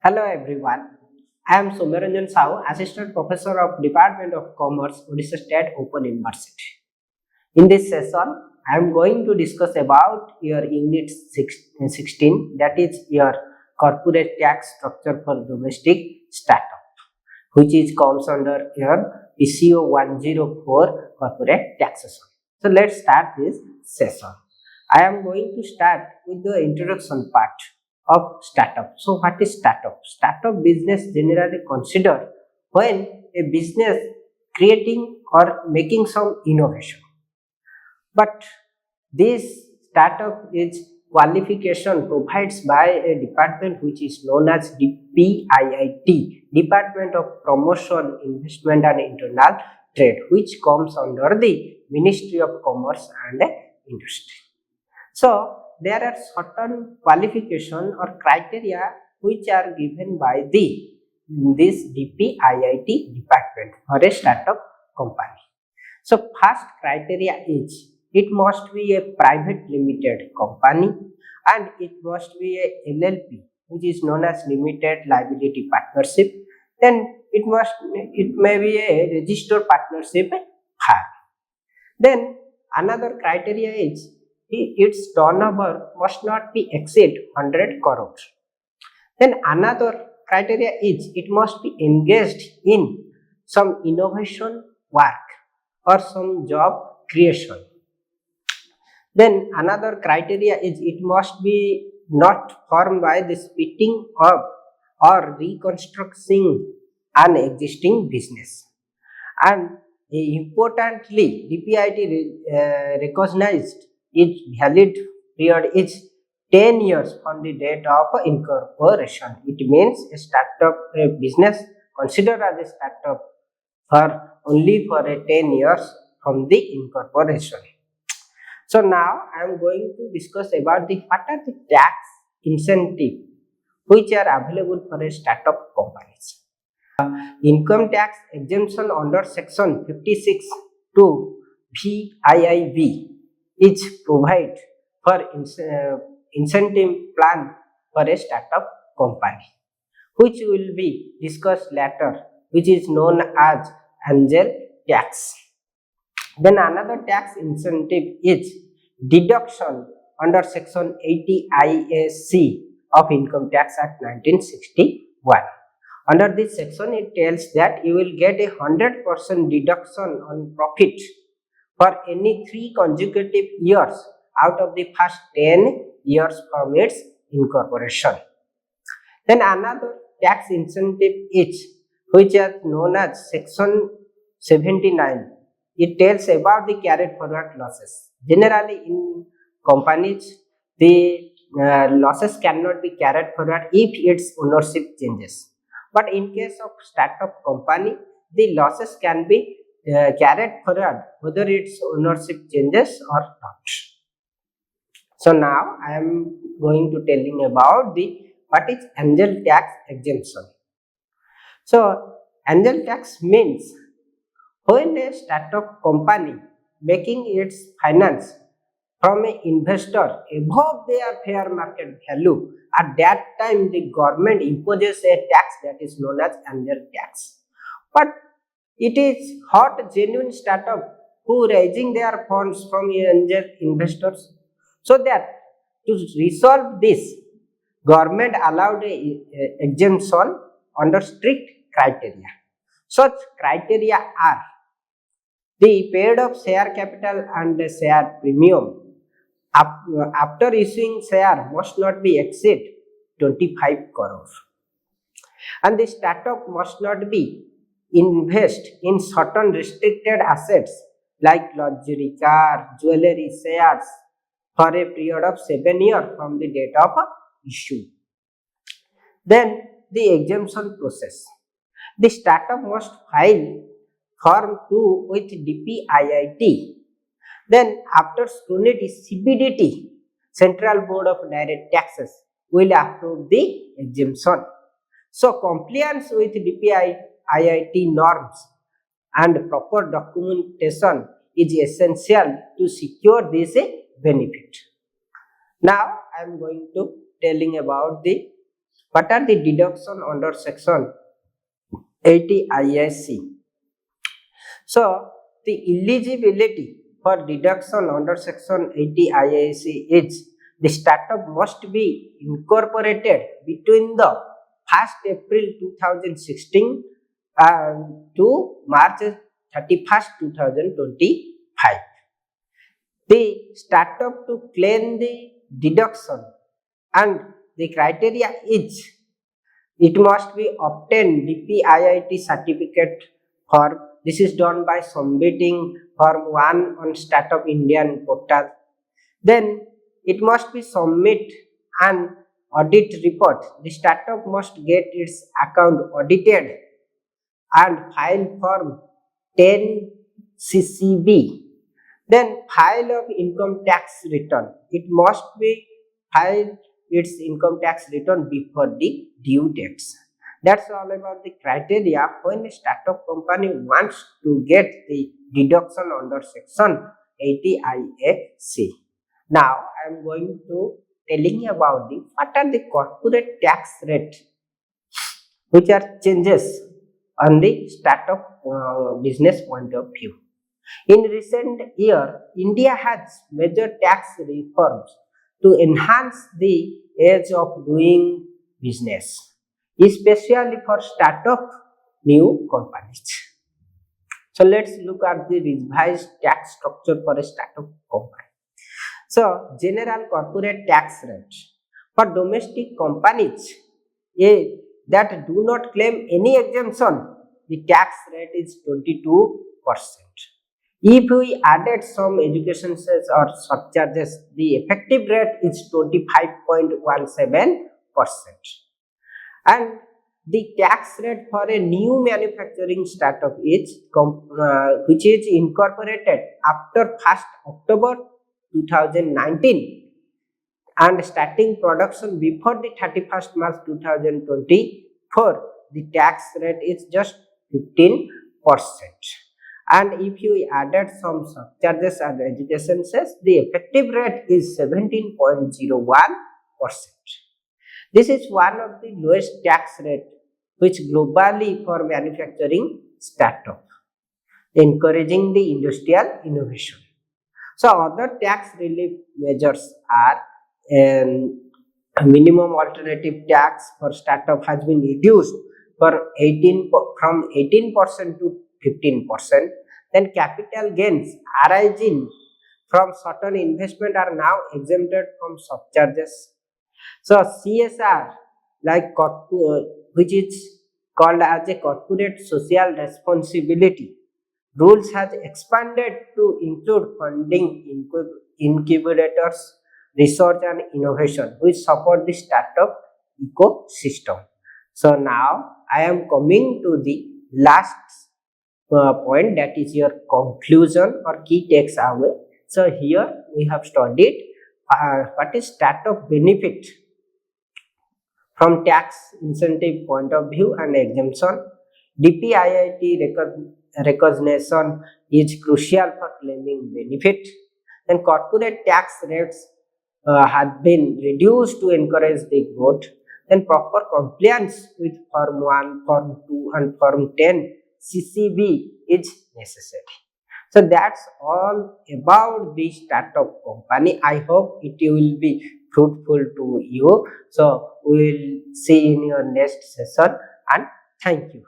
Hello everyone. I am Soumyaranjan Sahu, Assistant Professor of Department of Commerce, Odisha State Open University. In this session, I am going to discuss about your Unit 16, that is your corporate tax structure for domestic startup, which is comes under your PCO 104 corporate taxation. So let's start this session. I am going to start with the introduction part of startup. So what is startup? Startup business generally considered when a business creating or making some innovation. But this startup is qualification provides by a department which is known as DPIIT, Department of Promotion, Investment and Internal Trade, which comes under the Ministry of Commerce and Industry. So there are certain qualification or criteria which are given by this DPIIT department for a startup company. So first criteria is it must be a private limited company and it must be a LLP, which is known as limited liability partnership. Then it may be a registered partnership firm. Then another criteria is its turnover must not be exceed 100 crores. Then another criteria is it must be engaged in some innovation work or some job creation. Then another criteria is it must be not formed by the splitting up or reconstructing an existing business. And importantly, DPIT recognized its valid period is 10 years from the date of incorporation. It means a startup a business considered as a startup for only for a 10 years from the incorporation. So now I am going to discuss about what are the tax incentive which are available for a startup companies. Income tax exemption under section 56 to VIIB is provide for incentive plan for a startup company, which will be discussed later, which is known as angel tax. Then another tax incentive is deduction under section 80 IAC of Income Tax Act 1961. Under this section, it tells that you will get a 100% deduction on profit for any 3 consecutive years out of the first 10 years from its incorporation. Then another tax incentive is which is known as section 79. It tells about the carried forward losses. Generally in companies, the losses cannot be carried forward if its ownership changes. But in case of startup company, the losses can be carried forward whether its ownership changes or not. So now I am going to telling about what is angel tax exemption. So angel tax means when a startup company making its finance from an investor above their fair market value, at that time the government imposes a tax that is known as angel tax. But it is not genuine startup who raising their funds from angel investors. So that to resolve this, government allowed a exemption under strict criteria. Such criteria are the paid of share capital and the share premium after issuing share must not be exceed 25 crores, and the startup must not be invest in certain restricted assets like luxury car, jewelry, shares for a period of 7 years from the date of issue. Then the exemption process. The startup must file Form 2 with DPIIT. Then after scrutiny, CBDT, Central Board of Direct Taxes, will approve the exemption. So compliance with DPIIT norms and proper documentation is essential to secure this benefit. Now I am going to telling about the What are the deduction under section 80 IAC? So the eligibility for deduction under section 80 IAC is the startup must be incorporated between the 1st April 2016 to March 31st 2025. The startup to claim the deduction and the criteria is it must be obtained DPIIT certificate form. This is done by submitting form 1 on Startup Indian portal. Then it must be submit an audit report. The startup must get its account audited and file form 10 CCB. Then file of income tax return. It must be filed its income tax return before the due dates. That's all about the criteria when a startup company wants to get the deduction under section 80 IAC. Now I am going to telling you about the what are the corporate tax rate which are changes on the startup business point of view. In recent year, India has major tax reforms to enhance the ease of doing business, especially for startup new companies. So let's look at the revised tax structure for a startup company. So general corporate tax rate for domestic companies that do not claim any exemption, the tax rate is 22%. If we added some education cess or surcharges, the effective rate is 25.17%. And the tax rate for a new manufacturing startup is which is incorporated after 1st October 2019 and starting production before the 31st March 2024, the tax rate is just 15%. And if you added some surcharges and education cess, the effective rate is 17.01%. This is one of the lowest tax rate which globally for manufacturing startup, encouraging the industrial innovation. So other tax relief measures are minimum alternative tax for startup has been reduced from 18% to 15%. Then capital gains arising from certain investment are now exempted from surcharges. So CSR, like which is called as a corporate social responsibility, rules has expanded to include funding incubators, research and innovation which support the startup ecosystem. So now I am coming to the last point, that is your conclusion or key takes away. So here we have studied what is startup benefit from tax incentive point of view and exemption. DPIIT recognition is crucial for claiming benefit. Then corporate tax rates have been reduced to encourage the growth. Then proper compliance with Form 1, Form 2 and Form 10 CCB is necessary. So that's all about the startup company. I hope it will be fruitful to you. So we will see in your next session, and thank you.